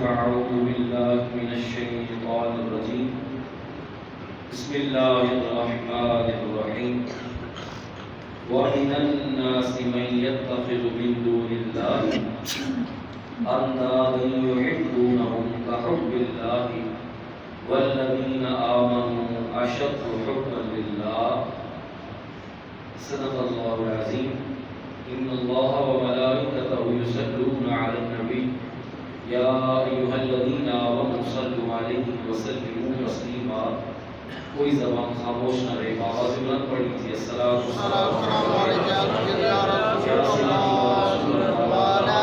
فأعوذ بالله من الشيطان الرجيم بسم الله الرحمن الرحيم ومن الناس من يتخذ من دون الله أندادا يحبونهم كحب الله والذين آمنوا أشد حبا لله صدق الله العظيم إن الله وملائكته يصلون على النبي يا أيها الذين آمنوا صلوا عليه وسلموا تسليما. کوئی زبان خاموش نہ رہے، آواز بلند پڑی تھی السلام علیکم یا رسول اللہ وعلى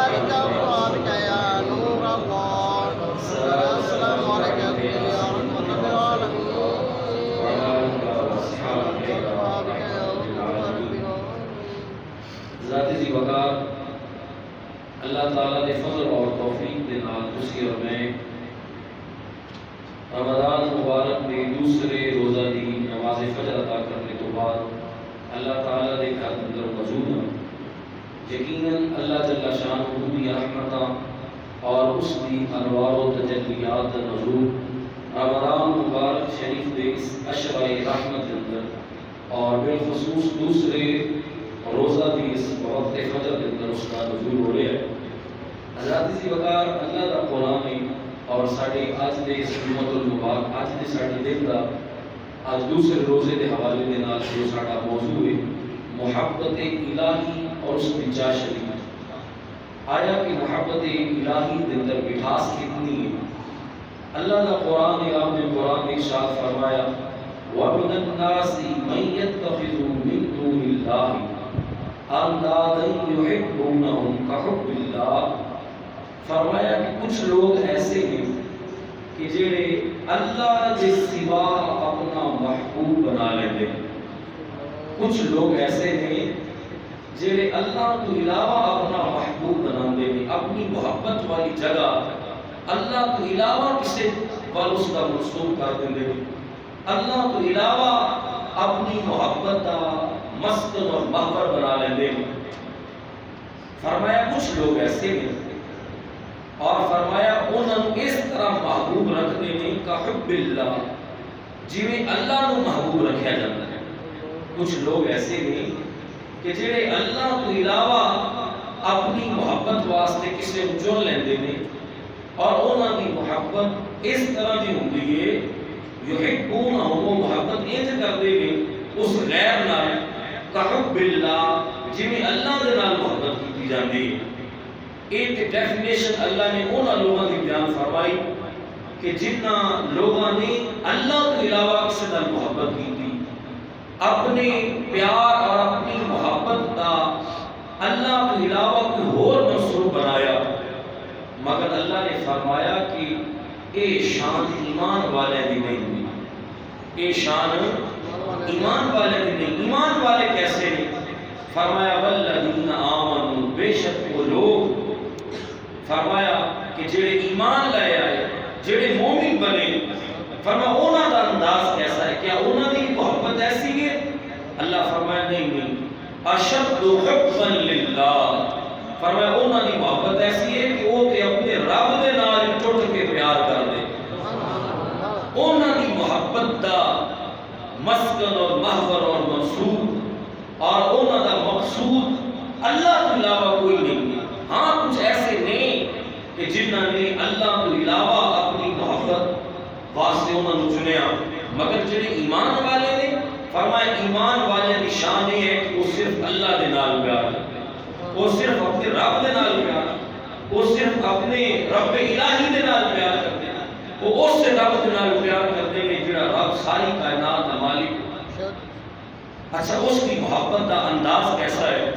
آلك وصحبك يا نور الله السلام عليك يا رحمة العالمين وعلى آلك وصحبك يا رب العالمين. ذات ذی وقار اللہ تعالیٰ نے فضل اور توفیق کے نال خوشی اور میں رمضان مبارک میں دوسرے روزہ دی نماز فجر ادا کرنے تو بعد اللہ تعالیٰ نے گھر اندر موجود ہیں. یقیناً اللہ جل شانہ دی رحمتاں اور اس دی انوار و تجلیات نزول رمضان مبارک شریف دے اس اشرۂ رحمت کے اندر اور بالخصوص دوسرے روزہ دی اس وقت فجر کے اندر اس کا نزول ہو رہا ہے. حضرات ذی وقار اللہ دا قرآن ہے اور ساڑھے آج دے اس جمعۃ المبارک آج دے ساڑھے دن دا آج دوسرے روزے دے حوالے دے نال جو ساڑھا موضوع ہے محبت الہی اور اس کی جا شریف. آیا کہ محبت الہی دے اندر مٹھاس کتنی ہے. اللہ دا قرآن ہے، آپ نے قرآن میں ارشاد فرمایا وَمِنَ النَّاسِ مَن يَتَّخِذُ مِن دُونِ اللَّهِ أَندَادًا يُحِبُّونَهُم كَحُبِّ اللَّهِ. فرمایا کہ کچھ لوگ ایسے ہیں کہ جڑے اللہ کے سوا اپنا محبوب بنا لیتے ہیں. کچھ لوگ ایسے ہیں جڑے اللہ تو علاوہ اپنا محبوب بناتے ہیں، اپنی محبت والی جگہ اللہ تو علاوہ کسی وال اس کا منسوب کر دیتے ہیں. اللہ تو علاوہ اپنی محبت کا مسکن اور محور بنا لیتے ہیں. فرمایا کچھ لوگ ایسے ہیں اور فرمایا انہوں اس طرح محبوب رکھتے ہیں کہ حب اللہ جویں اللہ نو محبوب رکھیا جاتا ہے. کچھ لوگ ایسے ہیں کہ جڑے اللہ تو علاوہ اپنی محبت واسطے کسی کو چن لیندے ہیں اور انہاں دی محبت اس طرح دی ہوندی ہے یحبونہم، وہ محبت انج کردے ہیں اس غیر نال کہ حب اللہ جویں اللہ دے نال محبت کی جاندی ہے. ایک ڈیفینیشن اللہ نے انہاں لوگوں کی بیان فرمائی کہ جنہاں لوگوں نے اللہ کے علاوہ کسی نال محبت کی تھی، اپنے پیار اور اپنی محبت کا اللہ کے علاوہ کوئی اور منسوب بنایا. مگر اللہ نے فرمایا کہ اے شان ایمان والے دی نہیں ہوئی. اے شان ایمان والے دی نہیں. ایمان والے کیسے نہیں؟ فرمایا والذین آمنوا، بے شک وہ لوگ فرمایا کہ جڑے ایمان لائے آئے، جڑے مومن بنے، فرمایا انہاں دا انداز کیسا ہے؟ کیا انہاں دی محبت ایسی ہے؟ اللہ فرمایا نہیں اشد حبا للہ. فرمایا انہاں دی محبت ایسی ہے کہ وہ تے اپنے رب دے نال ٹوٹ کے پیار کر دے. انہاں دی محبت دا مسکن اور محور اور منصور اور انہاں دا مقصود اللہ کے علاوہ کوئی نہیں ہے. ہاں کچھ ایسے نہیں کہ جنہاں نے اللہ کے علاوہ اپنی محبت واسطے انہاں نے چنیا، مگر جڑے ایمان والے نے فرمایا ایمان والے کی شان یہ ہے کہ وہ صرف اللہ دے نال پیار کرتے ہیں، وہ صرف اپنے رب دے نال پیار، وہ صرف اپنے رب الہی دے نال پیار کرتے ہیں، وہ اس رب دے نال پیار کرتے ہیں جڑا رب ساری کائنات دا مالک. اچھا اس کی محبت کا انداز کیسا ہے؟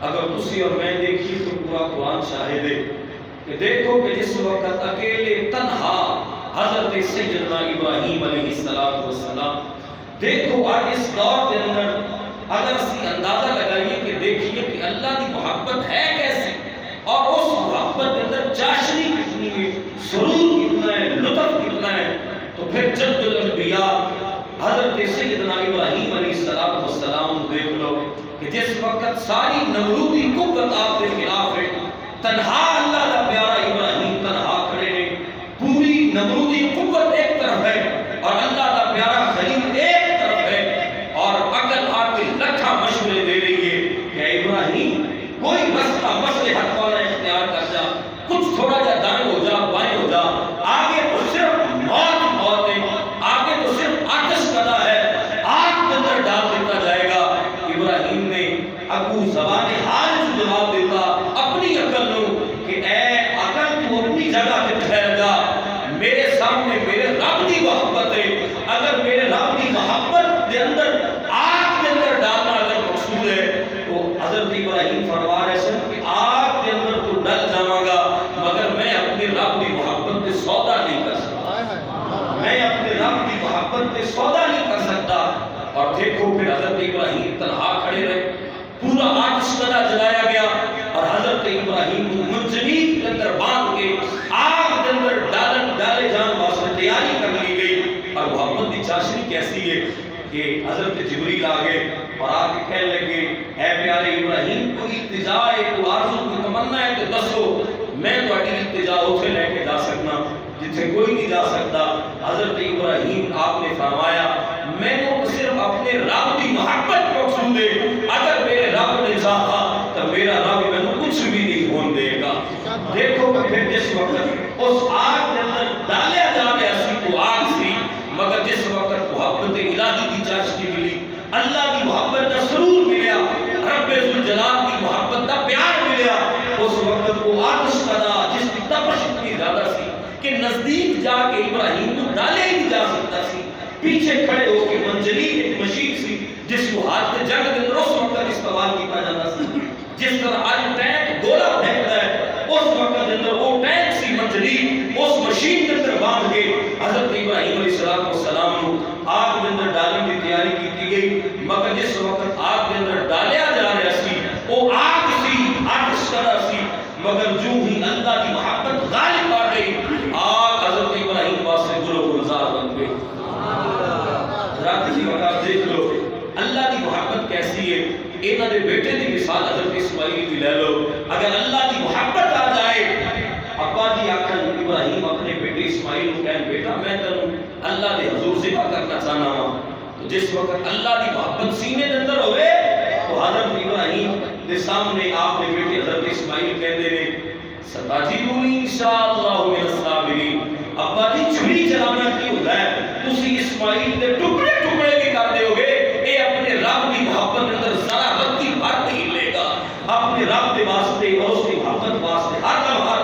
اگر تسی اور میں دیکھیے تو پورا قرآن شاہد ہے کہ دیکھو کہ جس وقت اکیلے تنہا حضرت سیدنا ابراہیم علیہ السلام، دیکھو آج اس دور کے اندر اگر اسی اندازہ لگائیے کہ دیکھیے کہ اللہ کی محبت ہے کیسے اور اس محبت کے اندر چاشنی کتنی ہے، سرور کتنا ہے، لطف کتنا ہے. تو پھر جد الانبیاء حضرت سیدنا ابراہیم علیہ السلام دیکھ لو کہ جس وقت ساری نمرودی قوت آپ کے خلاف ہے، تنہا اللہ کا پیارا ابراہیم تنہا سامنے میرے رب دی محبت ہے. اگر میرے رب دی محبت دے اندر آگ دے اندر ڈالنا اگر مقصود ہے تو حضرت ابراہیم فرما رہے سن کہ آگ دے اندر تو ڈل جاواں گا مگر میں اپنے رب دی محبت تے سودا نہیں کر سکتا. میں اپنے رب کی محبت تے سودا نہیں کر سکتا. اور دیکھو پھر حضرت ابراہیم تنہا کھڑے رہے, پورا آتش کدا جلایا گیا اور حضرت ابراہیم کو منجنیق کے اندر باندھ کے آگ کے اندر ڈالے جان واسطے تیاری کر لی گئی. اور محبت کی چاشنی کیسی ہے کہ حضرت جبریل آگے اور آ کے کہنے لگے اے پیارے ابراہیم کوئی التجا ہے, کوئی آرزو, کوئی تمنا ہے تو دسو, میں تہاڈی التجا اوتھے لے کے جا سکنا جتھے کوئی نہیں جا سکتا. حضرت ابراہیم آپ نے فرمایا میں تو صرف اپنے رب کی محبت مقصود ہے. اگر میرے رب نے چاہا تو میرا رب مینوں کچھ بھی نہیں ہون دے گا. دیکھو کہ پھر جس وقت اس آگ کے اندر ڈالیا جا رہا سی تو آگ سی, مگر جس وقت محبت الہی کی چاشنی ملی, اللہ کی محبت کا سرور ملیا, رب ذوالجلال کی محبت کا پیار ملیا, اس وقت وہ آتش کدا جس کی تپش اتنی زیادہ سی کہ نزدیک جا کے ابراہیم کو ڈالے ہی نہیں جا سکتا سی. پیچھے کھڑے ہو کے منجنیق ایک مشین سی جس کو ہاتھ میں جنگ کے اندر اس وقت استعمال کیا جاتا سی. جس طرح آج ٹینک گولا پھینکتا ہے اس وقت اندر وہ ٹینک سی منجنیق اس مشین کے اندر باندھ کے حضرت ابراہیم علیہ السلام کو آگ کے اندر ڈالنے کی تیاری کی گئی. مگر جس وقت آگ کے اندر ڈالیا جا رہا سی وہ آگ سی, آتش کدا سی, مگر جو ہی اللہ کی محبت غالب آ گئی آگ حضرت ابراہیم واسطے گل و گلزار بن گئی. رات کی وقت دیکھ لو اللہ کی محبت کیسی ہے. انہاں دے بیٹے دی مثال حضرت اسماعیل کی لے لو. اگر اللہ کی محبت آ جائے, ابا جی آکھن ابراہیم اپنے بیٹے اسماعیل کو کہن بیٹا میں تینوں اللہ دے حضور ذبح کرنا چاہنا ہوں, تو جس وقت اللہ کی محبت سینے دے اندر ہوئے تو حضرت ابراہیم دے سامنے آپ دے بیٹے حضرت اسماعیل کہندے نے ستاجدونی انشاءاللہ من الصابرین. ابا جی چھری چلانا کی ہوتا ہے, تسی اسماعیل دے ٹکڑے ٹکڑے بھی کر دے ہوگے, اے اپنے رب کی محبت اندر ذرا رتی بھر نہیں لے گا. اپنے رب کے واسطے اور اس کی محبت واسطے ہر لمحہ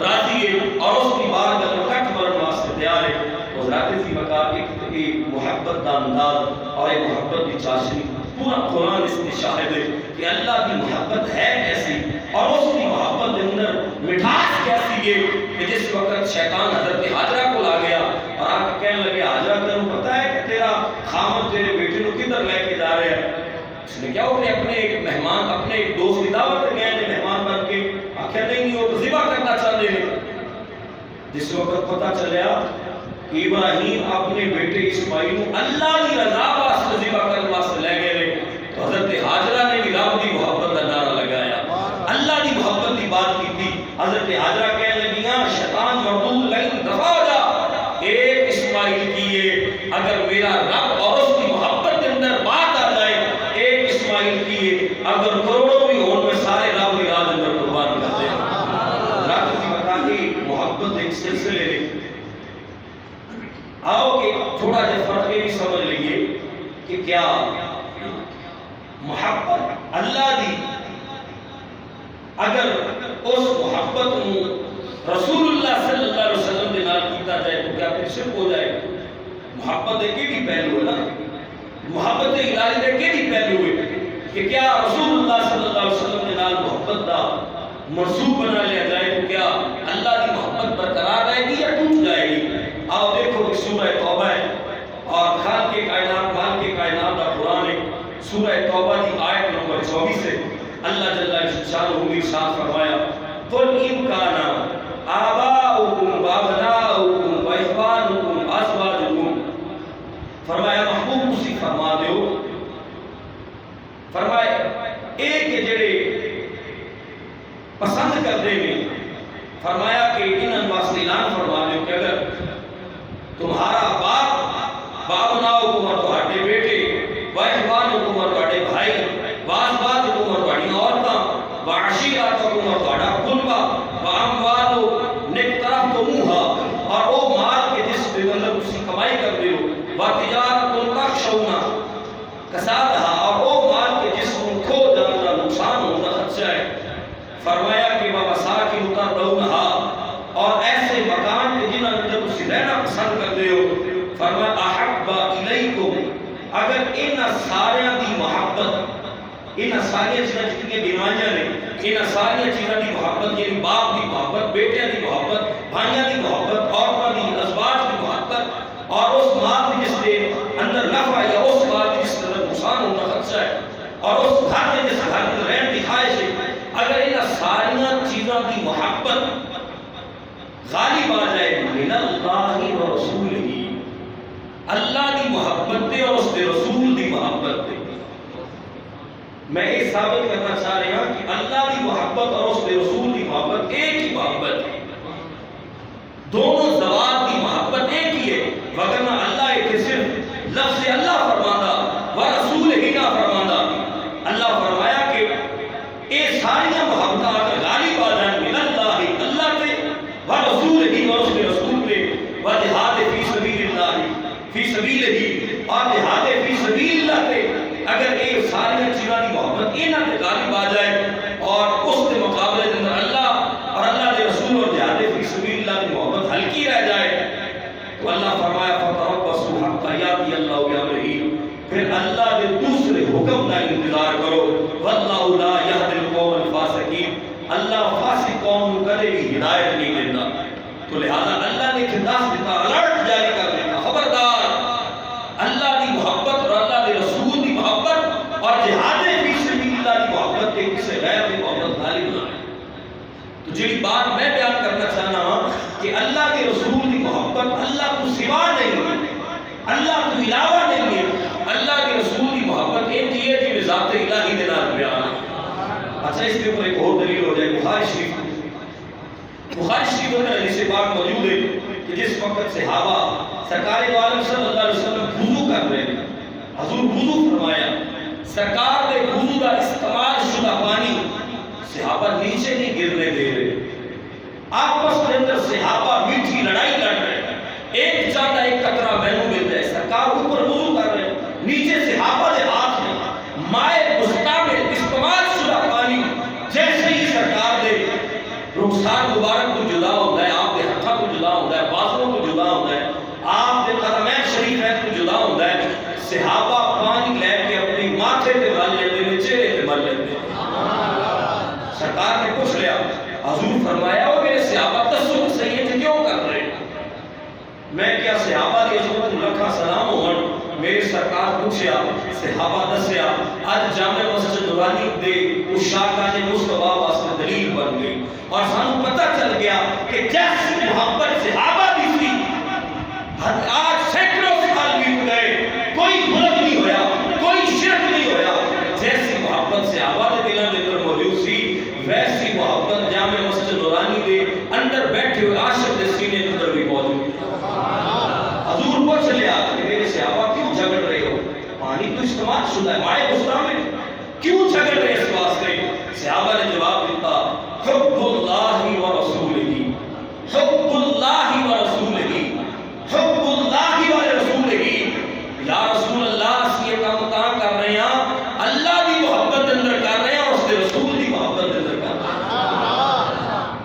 راضی ہے اور اس کی بارگاہ میں کٹ مرن واسطے تیار ہے. اور ذات سی مقام ایک محبت کا انداز اور ایک محبت کی چاشنی پورا قرآن اس کی شاہد ہے کہ اللہ کی محبت ہے کیسی اور اس کی محبت کے اندر مٹھاس کیسی ہے کہ جس وقت شیطان حضرت حاجرہ کو لا گیا اور آ کے کہنے لگے حاجرہ تمہیں پتہ ہے کہ تیرا خامد تیرے بیٹے کو کدھر لے کے جا رہے ہیں. اس نے کیا ہو کہ اپنے ایک مہمان اپنے ایک دوست کی دعوت پہ گئے ہیں مہمان بن کے, آخر نہیں وہ تو ذبح کرنا چاہتے ہیں. جس وقت پتہ چلیا کہ ابراہیم اپنے بیٹے اسماعیل کو اللہ کی رضا واسطے ذبح کرنے واسطے لے گئے تو حضرت حاجرہ نے بھی رب کی محبت کا نعرہ لگایا, اللہ کی محبت کی بات کی تھی. حضرت حاجرہ کہنے لگیاں شیطان مردود لئن دفع ہو جا, ایک اسماعیل کیے اگر میرا رب اور اس کی محبت کے اندر بات آ جائے, ایک اسماعیل کیے اگر کروڑوں بھی ہوں میں سارے رب کی راہ اندر قربان کر دیں. رب کی بتا کی محبت ایک سلسلے میں آؤ کہ تھوڑا جا فرق یہ بھی سمجھ لئیے کہ کیا محبت اللہ دی اگر اس محبت کو رسول اللہ صلی اللہ علیہ وسلم کے نال کیتا جائے تو کیا پھر شرک ہو جائے. محبت ایک ہی پہلو ہے نا, محبت الہی دے کیڑی پہلو ہے کہ کیا رسول اللہ صلی اللہ علیہ وسلم کے نال محبت دا منصوب بنا لیا جائے تو کیا اللہ کی محبت برقرار رہے گی یا ٹوٹ جائے گی. آؤ دیکھو کہ سورہ توبہ ہے اور خالق کائنات کا قرآن ہے. سورہ توبہ کی آیت نمبر 24 ہے. اللہ جل شانہ نے ارشاد فرمایا قل ان کان آباؤکم وابناؤکم واخوانکم ازواجکم, فرمایا محبوب اسی فرما دیو, فرمایا ایک جڑے پسند کر دے میں, فرمایا کہ انہاں واسطے اعلان فرما دیو کہ اگر تمہارا باپ وابناؤکم اور تہاڈے بیٹے واخوانکم اور تہاڈے بھائی وازواجکم اور تہاڈیاں عورتاں وعشیرتکم اور تہاڈا قربہ واموال نقترفتموها اور وہ مال کے جس کے اندر تسی کمائی کرتے ہو وتجارت تخشون کسادها اور وہ مال کے جس کو کھو جانا کا نقصان ہونا خدشہ ہے. فرمایا کہ ومساکن ترضونها اور ایسے مکان کے جنہاں اندر تسی فرمایا احب الیکم، اگر ان سارے دی محبت، ان ساری چیزاں جتنی بیماریاں نے، ان ساری چیزاں دی محبت، یعنی باپ دی محبت، بیٹیاں دی محبت، بھائیاں دی محبت، عورتاں دی، ازواج دی محبت، اور اس مال کی جس کے اندر نفع یا اس مال کی جس کے اندر نقصان ہونا خدشہ ہے، اور اس گھر میں جس گھر میں رہن کی خواہش ہے، اگر ان ساری چیزوں کی محبت غالب آ جائے من اللہ و رسول ہی، اللہ دی محبت دے اور اس کے رسول دی محبت دے. میں یہ ثابت کرنا چاہ رہا ہوں کہ اللہ دی محبت اور اس کے رسول دی محبت ایک ہی محبت ہے، دونوں ذوات دی محبت ایک ہی ہے. وگرنہ اللہ ایک صرف لفظ اللہ فرمانا و رسول ہی نہ فرمانا. اللہ فرمایا کہ یہ ساری محبتیں اگر غالب آ جائیں من اللہ، اللہ کے و رسول ہی اور اس کے رسول پہ، و جہاد فی سبیل اللہ، فی سبیل ہی، اور جہاد فی سبیل اللہ پہ، اگر یہ ساری چیزوں کی محبت انہاں تے غالب آ جائے اور اس کے مقابلے کے اندر اللہ اور اللہ کے رسول اور جہاد فی سبیل اللہ کی محبت ہلکی رہ جائے، تو اللہ فرمایا فتربصوا حتی یاتی اللہ بامرہ، پھر اللہ کے دوسرے حکم کا انتظار کرو. واللہ لا یہدی القوم الفاسقین، اللہ فاسق قوم کو کبھی بھی ہدایت نہیں دیتا. تو لہذا اللہ نے خطاب دیتا، الرٹ جاری کر دیتا، خبردار اللہ کی محبت اور اللہ کے رسول کی محبت اور جہاد فی سبیل اللہ کی محبت کے کسی غیر کی محبت غالب نہ ہے. تو جی بات میں بیان کرنا چاہنا ہوں کہ اللہ کے رسول کی محبت اللہ کو سوا نہیں ہے، اللہ کو علاوہ نہیں ہے. اللہ کے رسول کی محبت ایک چیز ہے کہ ذات الہی کے نام بیان ہے. اچھا اس کے اوپر ایک اور دلیل ہو جائے بخاری شریف میں حدیث پاک موجود ہے کہ جس وقت صحابہ سرکار دو عالم صلی اللہ علیہ وسلم وضو کر رہے ہیں، حضور وضو فرمایا، سرکار نے وضو کا استعمال شدہ پانی صحابہ نیچے نہیں گرنے دے رہے، آپس کے اندر صحابہ میٹھی لڑائی لڑ رہے ہیں، ایک چاہتا ایک قطرہ بہنوں مل جائے، سرکار اوپر وضو کر رہے ہیں، نیچے صحابہ کے ہاتھ میں مائع مستعمل استعمال شدہ پانی جیسے ہی سرکار دے رخسار مبارک کو جدا ہوتا ہے، آپ کے ہتھاں کو جدا ہوتا ہے، بازوں کو جدا ہوتا ہے، آپ کے قدمین شریف ہے کو جدا ہوتا ہے، صحابہ پانی لے کے اپنی ماتھے پہ مل لیتے ہیں، چہرے پہ مل لیتے ہیں. سرکار نے پوچھ لیا، حضور فرمایا وہ میرے صحابہ تصور سید کیوں کر رہے ہیں؟ میں کیا صحابہ دی عظمت لکھا سلام ہون، میرے سرکار پوچھیا، صحابہ دسیا، آج جامع مسجد نورانی دے اشاکان مصطفیٰ واسطے دلیل بن گئی اور سانو پتہ چل گیا کہ جیسی محبت صحابہ دی تھی آج سینکڑوں سال بیت گئے، کوئی غلط نہیں ہویا، کوئی شرک نہیں ہویا. جیسی محبت صحابہ دے دلوں کے اندر موجود سی، ویسی محبت جامع مسجد نورانی دے اندر بیٹھے ہوئے عاشق دے سینے کے اندر بھی موجود ہے. حضور پوچھ لیا کہ میرے صحابہ کیوں جھگڑ رہے ہو؟ پانی تو استعمال شدہ ہے، مائع مستعمل، کیوں جھگڑ رہے اس واسطے؟ صحابہ نے جواب دیتا، حب اللہ و رسولہ، حب اللہ و رسولہ، حب اللہ و رسولہ. یا رسول اللہ اس یہ کام کہاں کر رہے ہیں؟ اللہ کی محبت اندر کر رہے ہیں اور اس کے رسول کی محبت اندر کر رہے ہیں.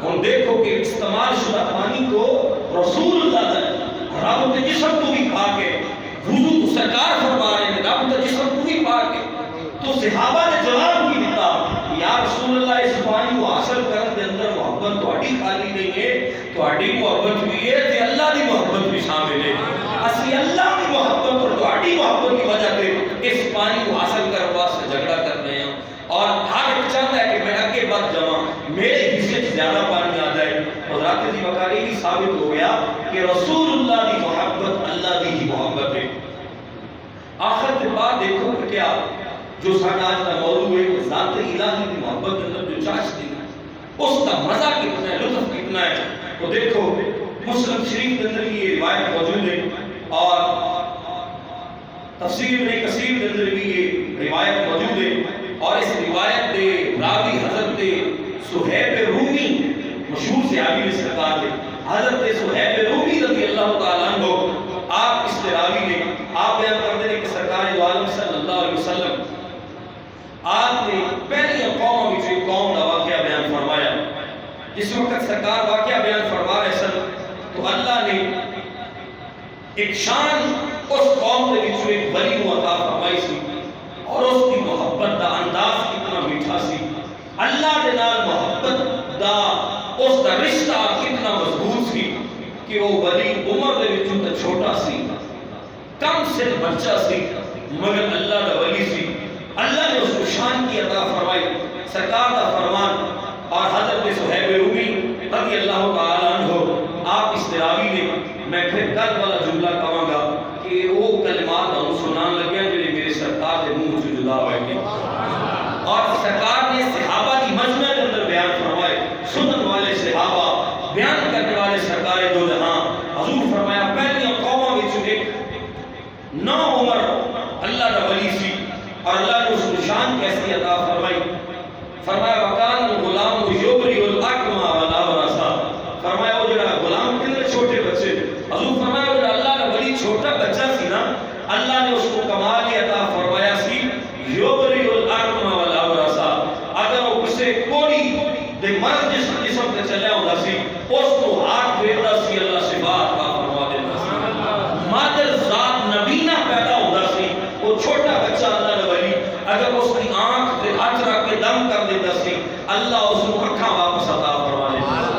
ہم دیکھو کہ استعمال شدہ پانی کو رسول اللہ نے رب کے جسم کو بھی پا کے وضو تو سرکار فرما رہے ہیں، رب کے جسم کو بھی پا کے، تو صحابہ نے جواب بھی دیتا، یا رسول اللہ اس پانی کو حاصل کرنے کے اندر محبت تہاڈی خالی نہیں ہے، تہاڈی محبت بھی ہے تے اللہ دی محبت بھی شامل ہے. اسی اللہ کی محبت اور تہاڈی محبت کی وجہ سے اس پانی کو حاصل کرنے واسطے جھگڑا کر رہے ہیں اور ہر ایک چاہتا ہے کہ میں آگے بڑھ جاؤں، میرے حصے سے زیادہ پانی آ جائے. حضرات کی مکاری بھی ثابت ہو گیا کہ رسول اللہ کی محبت اللہ کی ہی محبت ہے. آخر کے بعد دیکھو کہ کیا جو ساڈا آج کا موضوع ہے کہ ذات الہی کی محبت کے اندر جو چاشنی ہے اس کا مزہ کتنا ہے، لطف کتنا ہے. تو دیکھو مسلم شریف کے اندر یہ روایت موجود ہے اور تفسیر ابن کثیر کے اندر بھی یہ روایت موجود ہے. اور اس روایت کے راوی حضرت صہیب رومی، مشہور صحابی نے سرکار دے حضرت صہیب رومی رضی اللہ تعالیٰ عنہ، آپ اس کے راوی نے آپ بیان کرتے ہیں کہ سرکار دو عالم صلی اللہ علیہ وسلم آپ نے پہلی قوم میں جو قوم کا واقعہ بیان فرمایا. جس وقت سرکار واقعہ بیان فرما رہے سن تو اللہ نے ایک شان اس قوم دے وچ ایک ولی نو عطا فرمائی سی اور اس کی محبت دا انداز کتنا میٹھا سی، اللہ دے نال محبت دا اس دا رشتہ کتنا مضبوط سی کہ وہ ولی عمر دے وچوں تے چھوٹا سی، کم سن بچہ سی، مگر اللہ دا ولی سی۔ اللہ نے اس کو شان کی عطا فرمائی، سرکار دا فرمان۔ اور حضرت صہیب رومی رضی اللہ تعالی عنہ آپ اس تراوی نے، میں پھر کل والا جملہ کہاں گا کہ وہ کلمات ہم سنان لگے جو میرے سرکار دے منہ سے جدا ہوئے گے، اور سرکار نے صحابہ کی مجمع کے اندر بیان فرمائے، سنن والے صحابہ، بیان کرنے والے سرکار دو جہاں، حضور فرمایا پہلی قوموں وچ ایک نو عمر اللہ دا ولی سی، اور اللہ نے اس کو شان کیسی عطا فرمائی، فرمایا وکان الغلام یبری الاکمہ والابرص، فرمایا وہ جڑا غلام کتنے چھوٹے بچے، حضور فرمایا وہ اللہ کا ولی چھوٹا بچہ سی نا، اللہ نے اس کو کمال عطا فرمایا سی یبری الاکمہ والابرص، اگر وہ کسے کوڑی دے مرض جسم تے چلیا ہوندا سی اس کو ہاتھ پھیردا سی اللہ شفا عطا فرما دیندا سی، مادر ذات نبینا پیدا ہوندا سی، وہ چھوٹا بچہ اللہ کا ولی اگر اس کی آنکھ تے ہاتھ رکھ کے دم کر دیتا سی اللہ اس کو اکھاں واپس عطا فرما دیتا سی۔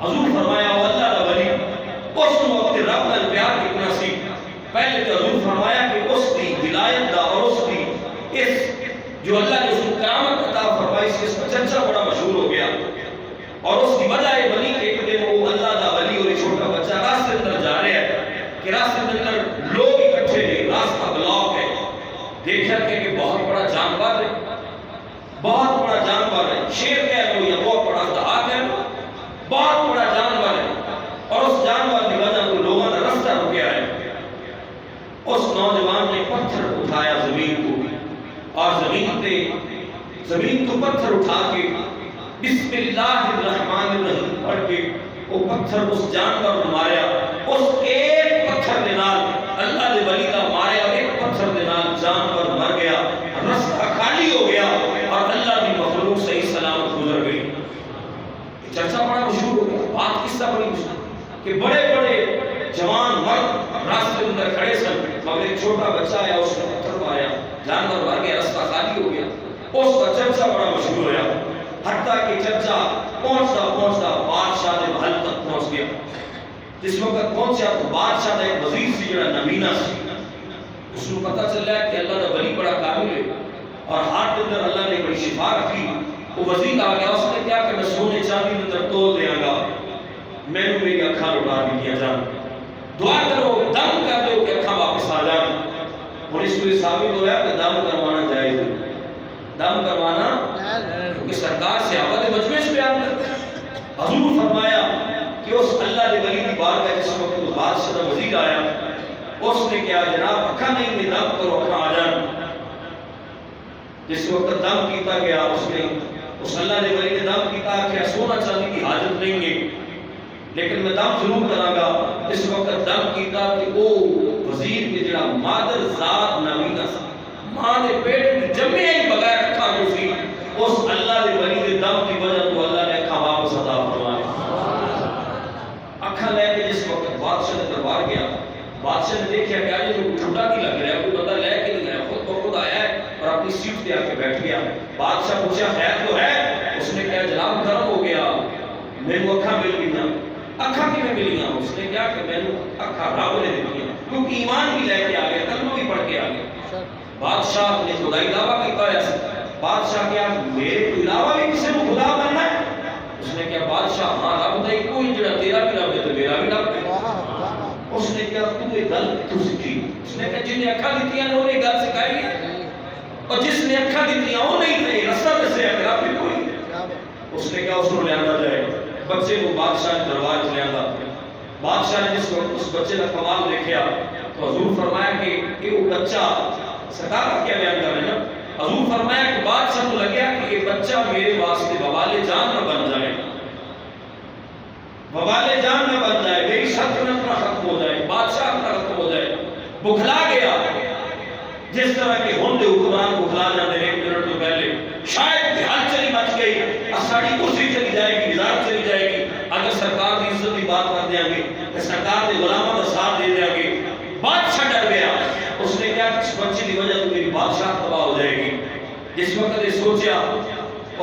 حضور فرمایا وہ اللہ کا ولی اس وقت رب کا پیار کتنا سی، پہلے تو حضور فرمایا کہ اس کی ولایت دا اور اس کی اس جو اللہ نے اس کو کرامت عطا فرمائی سی اس کا چرچا بڑا مشہور ہو گیا، اور اس کی وجہ یہ بنی کہ ایک دن وہ اللہ کا ولی اور چھوٹا بچہ راستے اندر جا رہا ہے کہ راستے اندر لوگ اکٹھے ہیں، راستہ بلاک ہے، دیکھا کہ بہت بڑا جانور ہے، بہت بڑا جانور ہے، شیر کہہ لو یا بہت بڑا دہا کہہ لو، بہت بڑا جانور ہے، اور اس جانور کی وجہ کو لوگوں نے رستہ رکیا ہے۔ اس نوجوان نے پتھر اٹھایا زمین کو، اور زمین کو پتھر اٹھا کے بسم اللہ الرحمن الرحیم پڑھ کے وہ پتھر اس جانور کو ماریا، اس ایک پتھر کے نال اللہ دے ولی کا ماریا، ایک پتھر کے نال جانور مر گیا، رستہ خالی ہو گیا، اور اللہ کی مخلوق صحیح سلامت گزر گئی۔ چرچا بڑا مشہور ہو گیا، بات قصہ بڑی مشہور کہ بڑے بڑے جوان مرد راستے کے اندر کھڑے سن، مگر ایک چھوٹا بچہ آیا اس نے پتھر ماریا، جانور مر گیا، رستہ خالی ہو گیا، اس کا چرچا بڑا مشہور ہوا، حتیٰ کہ چرچا پہنچتا بادشاہ دے محل تک پہنچ گیا۔ جس وقت پہنچا تو بادشاہ دا ایک وزیر سی جڑا نبینا سی، اس کو پتہ چل رہا ہے کہ اللہ دا ولی بڑا کامل ہے، اور ہاتھ کے اندر اللہ نے بڑی شفا رکھی۔ وہ وزیر آ گیا، اس نے کیا کہ میں سونے چاندی کے اندر تول دیاں گا، میں نے میری اکھاں لوٹا دیا جان، دعا کرو دم کر دو کہ اکھاں واپس آ جان۔ اور اس کو ثابت ہوا کہ دم کروانا جائز ہے، دم کروانا، کیونکہ سرکار صحابہ دے مجمع سے بیان کرتے ہیں۔ حضور فرمایا کہ اس اللہ دے ولی کی بات ہے، جس وقت بادشاہ دا وزیر آیا، اس نے کیا جناب اکھاں نہیں میں دم کرو اکھاں آ جان۔ جس وقت دم کیتا گیا اس نے اس اللہ دے ولی نے دم کیتا کہ سونا چاندی کی حاجت نہیں ہے، لیکن میں دم ضرور کراں گا۔ اس وقت دم کیتا کہ وہ وزیر کے جڑا مادر ذات نبینا سی، ماں دے پیٹ میں جمعے ہی بغیر اکھاں جو سی، اس اللہ دے ولی دے دم کی وجہ تو اللہ نے اکھاں واپس عطا فرمائی۔ اکھاں لے کے جس وقت بادشاہ نے دربار گیا، بادشاہ نے دیکھا کہ آج جو چھوٹا کی لگ رہا ہے، کوئی بندہ لے کے نہیں آیا، خود بخود آیا ہے اور اپنی سیٹ پہ آ کے بیٹھ گیا۔ بادشاہ پوچھا خیر تو ہے؟ اس نے کہا جناب گرم ہو گیا، میں نے اکھاں مل گئی ہیں۔ اکھاں کی میں ملی ہیں؟ اس نے کہا کہ میں نے اکھاں رب نے دی ہیں، کیونکہ ایمان بھی لے کے آ گیا، کلمہ بھی پڑھ کے آ گیا۔ بادشاہ نے خدائی دعویٰ کیتا ہے، بادشاہ کیا میرے کو علاوہ بھی کسی کو خدا بننا ہے؟ اس نے کہا بادشاہ ہاں رب دے کوئی جڑا تیرا بھی رب ہے تو میرا بھی رب ہے۔ اس نے کہا تو یہ گل تو سیکھی؟ اس نے کہا جن نے اکھاں دیتی ہیں انہوں نے گل سکھائی ہے، اور جس نے اکھاں دیتی ہیں وہ نہیں تھے، رستہ دسے رب بھی کوئی۔ اس نے کہا اس کو لیانا جائے، بچے کو بادشاہ نے دربار چ لیانا۔ بادشاہ نے جس وقت اس بچے کا کمال دیکھا تو حضور فرمایا کہ یہ وہ بچہ، سرکار کا کیا بیان کر رہے ہیں نا، حضور فرمایا کہ بادشاہ کو لگیا کہ یہ بچہ میرے واسطے وبال جان نہ بن جائے، وبال جان نہ بن جائے، میری سلطنت نہ ختم ہو جائے، بادشاہ نہ ختم ہو جائے۔ بکھلا گیا، جس طرح کے ہوندے حکمران بکھلا جاتے ہیں، ایک منٹ تو پہلے شاید ہل چلی مچ گئی، ساڑی کرسی چلی جائے گی، وزارت چلی جائے گی، اگر سرکار کی عزت کی بات کر دیں گے کہ سرکار کے غلاموں کا ساتھ دے دیا گے. بادشاہ ڈر گیا. اس نے کیا اس بچے کی وجہ سے میری بادشاہ تباہ ہو جائے گی. جس وقت یہ سوچا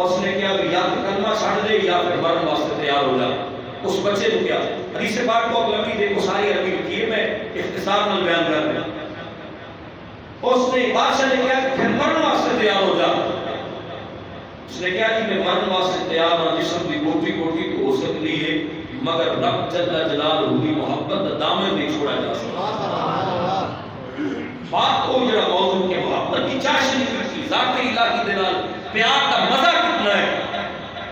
اس نے کیا یا کلمہ چھاڑ دے یا پھر مرنے واسطے تیار ہو جا. اس بچے کو کیا حدیث پاک بہت لمبی دیکھو ساری عربی لکھی ہے میں اختصار میں بیان کر رہا ہوں. اس نے بادشاہ نے کیا کہ پھر مرنے واسطے تیار ہو جا. اس نے کیا کہ میں مرنے واسطے تیار ہوں. جسم کی گوٹی گوٹی تو ہو سکتی ہے مگر رب جل جلالہ کی محبت دا دامن نہیں چھوڑا جا سکتا. بات کو جڑا موضوع کے محبت کی چاشنی کی ذات الہی دے نال پیار دا مزہ کتنا ہے.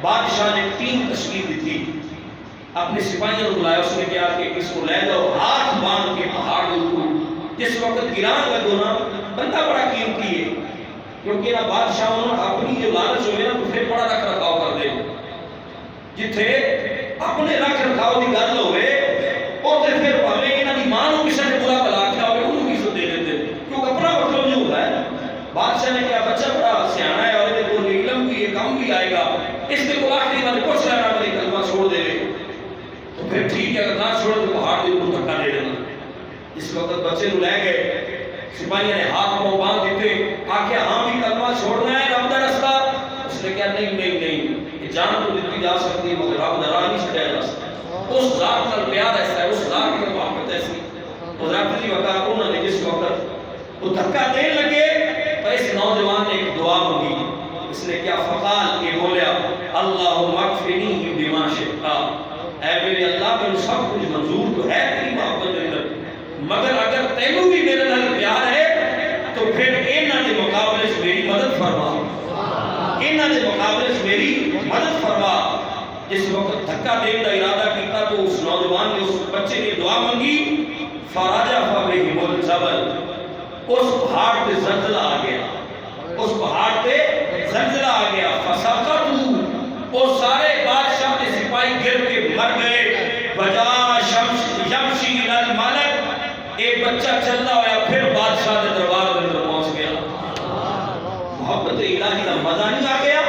بادشاہ نے ٹیم تشکیل دی تھی. اپنے سپاہیوں کو بلایا. اس نے کہا کہ اس کو لے جاؤ ہاتھ باندھ کے پہاڑ کے اوپر. جس وقت گران لگو نا بندہ بڑا قیمتی ہے کیونکہ نا بادشاہوں نے اپنی جو لالچ ہوئے نا تو پھر بڑا رکھ رکھاؤ کر دے. جتھے اپنے رکھ رکھاؤ کی گل ہوئے اوتھے پھر پاویں انہاں دی ماں نوں کسے نے برا بلا کے ہوئے انہوں کی عزت دے دیندے کیونکہ اپنا مطلب نہیں ہوتا ہے. بادشاہ نے کہا بچہ بڑا سیاںا ہے اور یہ کوئی علم بھی یہ کم بھی آئے گا. اس کے کو آخری بار پوچھ لینا میری کلمہ چھوڑ دے تو پھر ٹھیک ہے. اگر نہ چھوڑے تو پہاڑ کے اوپر دھکا دے دینا. اس وقت بچے کو لے گئے. سپاہیوں نے ہاتھ پاؤں باندھ دیتے. آکھیا ہاں بھی کلمہ چھوڑنا ہے رب دا رستہ. اس نے کہا نہیں نہیں نہیں یہ جان تو دیتی جا سکتی مگر رب دا راہ نہیں چھڑیا جا سکتا. اس ذات نال پیار ایسا ہے اس ذات کی محبت ایسی. حضرت جی وقت انہوں نے جس وقت وہ دھکا دینے لگے تو اس نوجوان نے ایک دعا مانگی. اس نے کیا فقال یہ بولیا اللہم اکفنی بما شئت. اے میرے اللہ میں سب کچھ منظور تو ہے تیری محبت کے اندر مگر اگر تینوں بھی میرے نال پیار ہے تو پھر انہاں دے مقابلے سے میری مدد فرما. انہاں دے مقابلے سے میری مدد فرما. جس وقت دھکا دینے کا ارادہ کیتا تو اس نوجوان نے اس بچے نے دعا مانگی. فراجف بہم الجبل. اس پہاڑ پہ زلزلہ آ گیا. اس پہاڑ پہ زلزلہ آ گیا. فسقطوا. وہ سارے بادشاہ کے سپاہی گر کے مر گئے. وجا شمس یمشی الی الملک. ایک بچہ چلتا ہوا پھر بادشاہ کے دربار کے اندر پہنچ گیا. محبت الہی کا مزہ نہیں آ گیا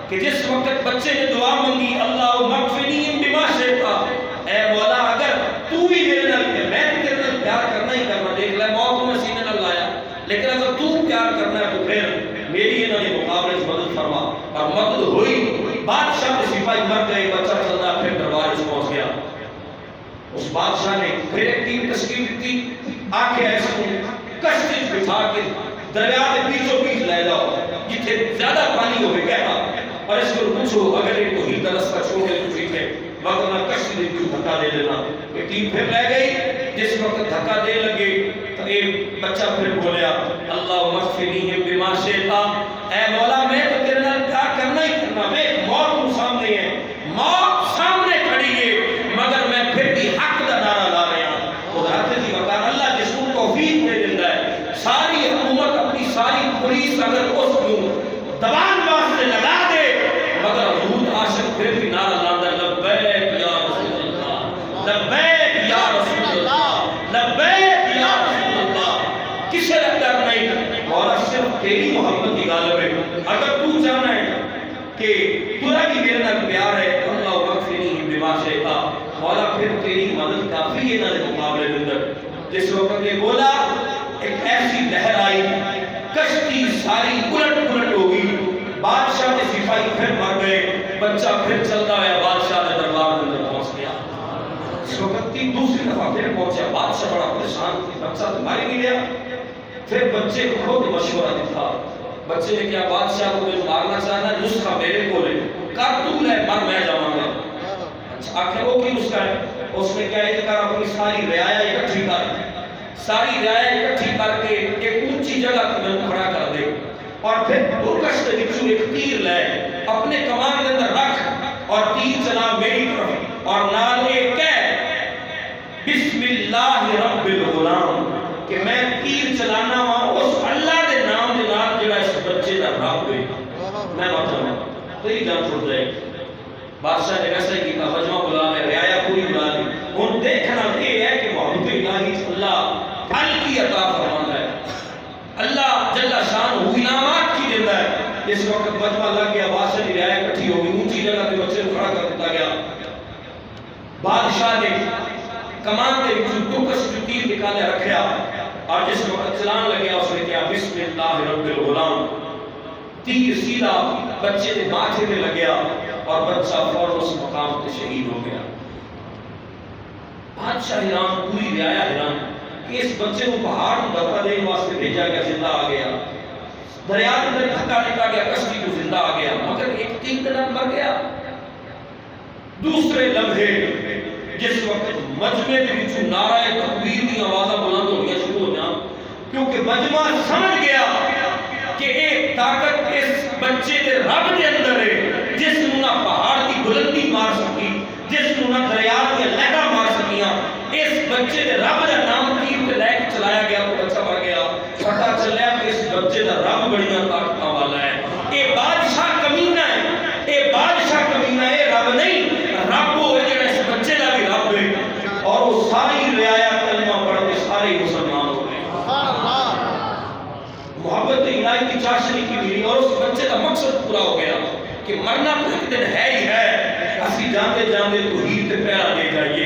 کہ جس وقت بچے نے دعا مانگی اللہم اکفنی بما شئت. اے مولا اگر تو بھی میرے نال میں تیرے نال پیار کرنا ہی کرنا. دیکھ لے موت کو میں سینے نال لایا لیکن اگر تو پیار کرنا ہے تو پھر میری انہوں نے مقابلے سے مدد فرما. اور مدد ہوئی. بادشاہ کے سپاہی مر گئے. بچہ چلتا پھر دربار سے پہنچ گیا. اس بادشاہ نے پھر ایک ٹیم تشکیل دی. آکھیا اس کو کشتی بٹھا کے دریا کے بیچوں بیچ لے جاؤ جتھے زیادہ پانی ہوئے گہرا اور اس کو پوچھو اگر یہ کوئی کا رستہ چھوڑ دے تو ٹھیک ہے ورنہ کشتی دے کیوں دھکا دے دینا. یہ ٹیم پھر لے گئی. جس وقت دھکا دے لگے تو ایک بچہ پھر بولیا اللہم اکفنی بما شئت. اے مولا میں تو تیرے نال پیار کرنا ہی کرنا. میں موت کو سامنے ہے موت سامنے کھڑی ہے مگر میں پھر بھی حق دا نعرہ لا رہا ہوں. حضرت جی وقار اللہ جس کو توفیق دے دیتا ہے. ساری حکومت اپنی ساری پولیس اگر اس کو دبان واسطے لگا دے مگر حضور عاشق پھر بھی نعرہ لاندہ لبیک یا رسول اللہ لبیک یا رسول اللہ لبیک یا رسول اللہ. کسے ڈر نہیں. مولا صرف تیری محبت کی غالب ہے. اگر تو چاہنا ہے کہ تورا بھی میرے نال پیار ہے اللہ اکفنی بما شئت. مولا پھر تیری مدد کافی ہے نہ مقابلے کے اندر. جس وقت یہ بولا ایک ایسی لہر آئی کشتی ساری الٹ پلٹ ہو گئی. بادشاہ کے سپاہی پھر مر گئے. بچہ پھر چلتا ہے بادشاہ کے دربار کے اندر پہنچ گیا. اس وقت کی دوسری دفعہ پھر پہنچا. بادشاہ بڑا پریشان تھا. بچہ تو مر نہیں گیا. پھر بچے کو خود مشورہ دیا. بچے نے کیا بادشاہ کو میں مارنا چاہنا نسخہ میرے کو لے کر تو لے مر میں جاؤں گا. اچھا آخر وہ کی نسخہ ہے. اس نے کیا یہ کر اپنی ساری رعایا اکٹھی کر ساری رعایا اکٹھی کر کے ایک اونچی جگہ کو میں کھڑا کر دے اور پھر درکش کے وچوں ایک تیر لے اپنے کمان کے اندر رکھ اور تیر چلا میری طرف اور نال یہ کہہ بسم اللہ رب الغلام کہ میں تیر چلانا ہوں اس اللہ دے نام دے نال جڑا اس بچے دا رب ہے میں مر جاؤں تیری جان چھوڑ جائے. بادشاہ نے ویسا ہی کیتا. مجمع بلا لے رعایا پوری بلا لی. ہن دیکھنا یہ ہے کہ محبت الہی اللہ پھل کی عطا فرماتا ہے. اللہ جل شان انعامات کی دیتا ہے. اس وقت مجمع لگ گیا. بادشاہ کی رعایا اکٹھی ہو گئی. اونچی جگہ پہ بچے کو کھڑا کر دیتا گیا. بادشاہ نے کمان دے وچوں ٹوکس جو تیر نکالے رکھیا اور جس وقت چلان لگیا اس نے کہا بسم اللہ رب الغلام، تیر سیدھا بچے دے ماتھے تے لگیا اور بچہ فوراً اس مقام تے شہید ہو گیا۔ بادشاہ حیران، پوری رعایا حیران کہ اس بچے کو پہاڑ کو دھکا دینے واسطے بھیجا گیا، زندہ آ گیا، دریا کے اندر دھکا دیتا گیا، کشتی کو زندہ آ گیا، مگر ایک تین دن مر گیا۔ دوسرے لمحے جس وقت مجمع دے وچوں نعرہ تکبیر دی آوازاں بلند ہونیاں شروع ہوئیاں، کیونکہ مجمع سمجھ گیا کہ ایک طاقت اس بچے دے رب دے اندر ہے، جس نوں نہ پہاڑ دی بلندی مار سکی، جس نوں نہ دریا دی لہراں مار سکیاں، اس بچے دے رب دا نام تیر تے لے کے چلایا گیا تو بچہ مر گیا۔ پتہ چلیا کہ اس بچے دا رب بڑیاں طاقتاں والا ہے۔ اے بادشاہ کمینہ ہے، اے بادشاہ کمینہ ہے، رب نہیں، رب وہ ہے جڑا اس بچے دا بھی رب ہے۔ اور وہ ساری رعایا کلمہ پڑھ کے سارے مسلمان ہو گئے۔ محبت الہی کی چاشنی کی ملی اور اس بچے کا مقصد پورا ہو گیا کہ مرنا تو ایک دن ہے ہی ہے، اسی جاندے جاندے تو ہی تے پیرا دے جائیے۔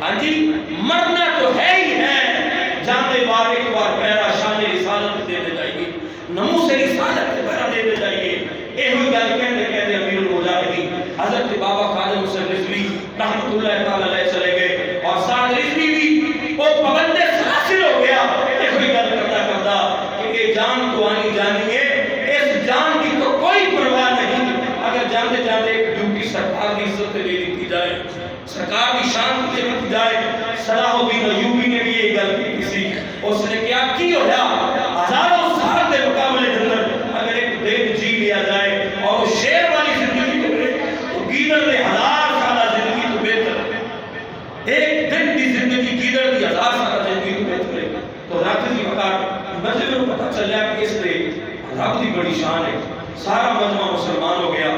ہاں جی، مرنا تو ہے ہی ہے، جاندے بار ایک بار پیرا شان رسالت دے جائیے، نمو سے رسالت تے پیرا دے جائیے۔ اے ہوئی گل کہندے کہندے امیر المجاہدین حضرت بابا خادم حسین رضوی رحمۃ اللہ تعالی علیہ چلے گئے اور سعد رضوی بھی وہ پابند سلاسل ہو گیا۔ اے ہوئی گل کرتا کرتا کہ اے جان تو آنی جانی ہے، اس جان کی تو کوئی پرواہ نہیں، اگر جاندے جاندے ایک ڈیوٹی سرکار کی عزت لے لی جائے، سرکار کی شان کو لے لی جائے۔ صلاح الدین ایوبی نے بھی یہ گل کی تھی، اس نے کیا کی ہویا ہزاروں سال کے مقابلے کے اندر اگر ایک دن جی لیا جائے اور شیر والی زندگی کرے تو گیدڑ نے 1000 سالہ زندگی تو بہتر ہے۔ ایک دن کی زندگی گیدڑ کی 1000 سالہ زندگی تو بہتر ہے۔ تو رات کی وقت مجمع کو پتہ چلیا کہ اس نے رب دی بڑی شان ہے، سارا مجمع مسلمان ہو گیا۔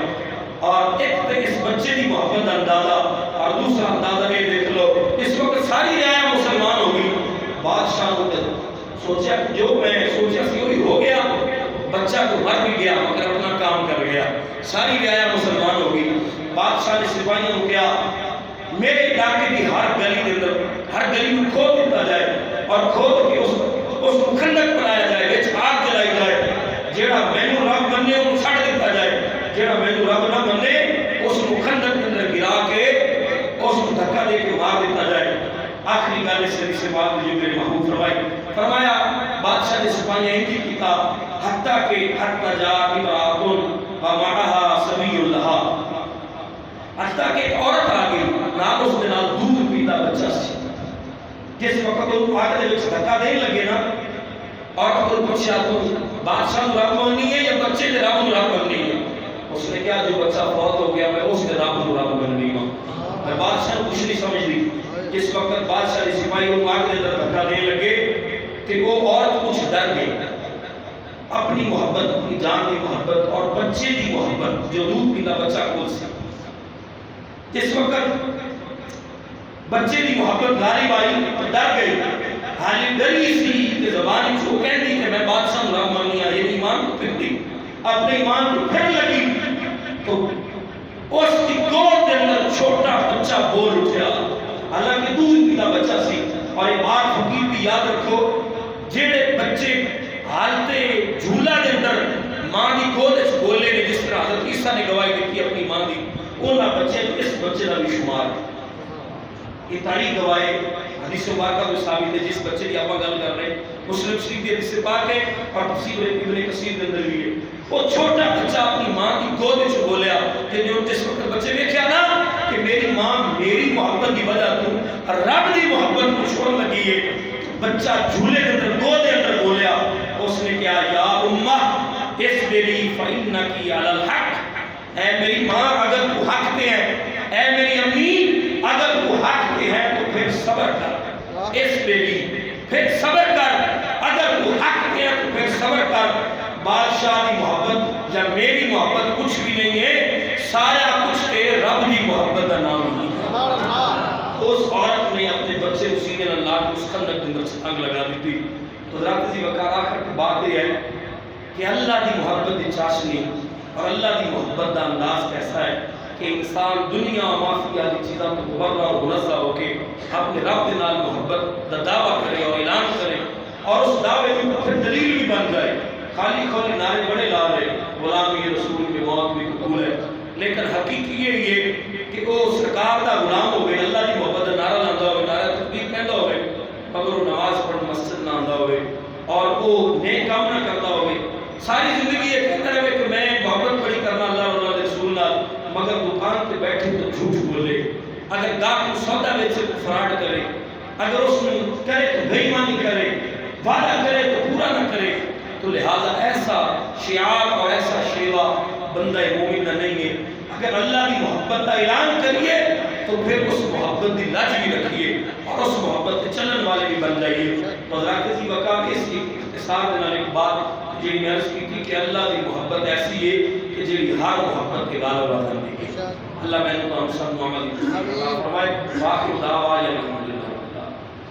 اور ایک تو اس بچے دی محبت کا اندازہ اور دوسرا اندازہ یہ دیکھ لو، اس وقت ساری رعایا مسلمان ہو گئی۔ بادشاہ کو سوچا جو میں سوچا سی وہی ہو گیا، بچہ تو مر بھی گیا مگر اپنا کام کر گیا، ساری رعایا مسلمان ہو گئی۔ بادشاہ نے سپاہیوں کو کیا میرے علاقے کی ہر گلی کے اندر ہر گلی کو کھود دیتا جائے اور کھود کے اس کو کھندک بنایا جائے، وچ آگ جلائی جائے، جیڑا مینوں رب مننے انہوں چھڑ دیتا جائے، جیڑا مینوں رب نہ مننے اس کو کھندک کے اندر گرا کے اس کو دھکا دے کے مار دیتا جائے۔ آخری گل اس سے بات جو میرے محبوب فرمایا بادشاہ نے سپاہیاں ہی کیتا حتیٰ کہ حتیٰ جا امراتن ومعها صبی لہا، حتیٰ کہ ایک عورت آ گئی نال اس دے نال دودھ پیتا بچہ سی۔ جس وقت وہ آگ دے وچ دھکا دین لگے نا، عورت کو پوچھا تو بادشاہ نوں رب مننی ہے یا بچے دے رب نوں رب مننی ہے؟ اس نے کہا جو بچہ فوت ہو گیا میں اس دے رب نوں رب مننی ہوں۔ میں بادشاہ کو کچھ نہیں سمجھ دی۔ جس وقت بادشاہ نے سپاہی کو آگ دے اندر دھکا دینے لگے کہ وہ عورت کچھ ڈر گئی، اپنی محبت، اپنی جان کی محبت اور بچے کی محبت جو دودھ پیتا بچہ کول سی، جس وقت بچے کی محبت غالب آئی ڈر گئی، حالی ڈری سی کہ زبان کو کہندی کہ میں بادشاہ نوں رب مننی ہاں، یہ ایمان کو پھر دی، اپنے ایمان کو پھر لگی تو اس کی گود کے اندر چھوٹا بچہ بول اٹھیا، حالانکہ دودھ پیتا بچہ سی۔ اور یہ بات فقیر بھی یاد رکھو، جیڑے بچے حالتے جھولا دے اندر ماں دی گود وچ بولے نے، جس طرح حضرت عیسیٰ نے گواہی دیتی اپنی ماں دی، انہاں بچے اس بچے کا بھی شمار ہے۔ یہ تاریخ گواہ ہے، حدیث مبارکہ کو ثابت ہے، جس بچے کی آپ گل کر رہے ہیں مسلم شریف کی حدیث پاک ہے اور تفسیر ابن کثیر کے اندر بھی ہے۔ وہ چھوٹا بچہ اپنی ماں کی گود وچ بولیا کہ جو جس وقت بچے ویکھیا نا کہ میری ماں میری محبت کی وجہ تو رب دی محبت کو چھوڑ لگی ہے، بچہ جھولے کے اندر گود کے اندر بولیا، اس نے کہا یا امہ اصبری فإنکی علی الحق، اے میری ماں اگر تو حق پہ ہے، اے میری امی اگر تو حق پہ ہے تو پھر صبر کر، اصبری پھر صبر کر، اگر تو حق پہ ہے تو پھر صبر کر۔ بادشاہ کی محبت یا میری محبت کچھ بھی نہیں ہے، سارا کچھ تے رب کی محبت کا نام نہیں ہے۔ اس عورت نے اپنے بچے کو سینے نال لا کے اس خندق کے اندر آگ لگا دی تھی۔ تو رات کی وقار آخر کی بات یہ ہے کہ اللہ کی محبت کی چاشنی اور اللہ کی محبت کا انداز کیسا ہے کہ انسان دنیا مافیا کی چیزاں تو مبرہ اور منزہ ہو کے اپنے رب کے نال محبت دا دعویٰ کرے اور اعلان کرے اور اس دعوے کی پھر دلیل بھی بن جائے. خالی خالی نعرے بڑے لا رہے غلامی رسول کی موت بھی قبول ہے، لیکن حقیقی یہ کہ وہ سرکار دا غلام ہوئے، اللہ کی محبت دا نعرہ لاندہ ہوئے، نعرہ تکبیر کہندہ ہوئے، مگر وہ نماز پڑھ مسجد نہ آندہ ہوئے اور وہ نیک کام نہ کرتا ہوئے. ساری زندگی یہ کہتا رہے کہ میں محبت بڑی کرنا اللہ اور اللہ کے رسول نال، مگر دکان پہ بیٹھے تو جھوٹ بولے. اگر گاہک سودا بیچے تو فراڈ کرے، اگر اس نے کرے تو بے ایمانی کرے، وعدہ کرے تو پورا نہ کرے. تو لہذا ایسا شعار اور ایسا شیوا بندہ مومن نہ نہیں ہے. اگر اللہ کی محبت کا اعلان کریے تو پھر اس محبت کی لج بھی رکھیے اور اس محبت کے چلن والے بھی بن جائیے. حضرات کی وقت اس اختصار دینا ایک بات جی میں عرض کی تھی کہ اللہ کی محبت ایسی ہے کہ جی ہر محبت کے غالب آ جاتی ہے. اللہ میں نے تو ہم سب معاملے فرمائے. باقی دعویٰ